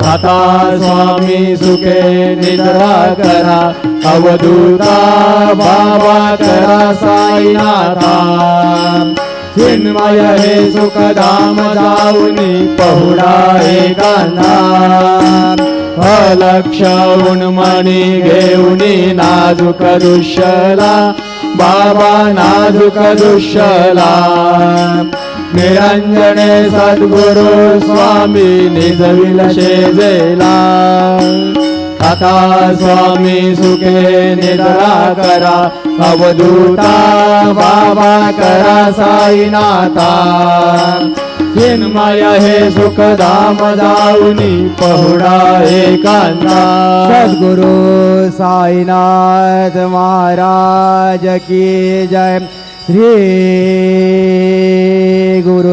आता स्वामी सुखे निद्रा करा, अवधूता बाबा करा साईनाथा. चिन्मय हे सुखधाम जाऊनी पहुडा एकांता. अलक्ष उन्मणी घेऊनी नाजूक दुष्यला, बाबा नाजूक दुष्यला. निरंजने सद्गुरु स्वामी निजविल शेजेला. आता स्वामी सुखे निद्रा करा, अवधूता बाबा करा साईनाथा. चिन्मय हे सुखधाम जाऊनी पहुडा एकांता. सद्गुरु साईनाथ महाराज की जय. श्री गुरु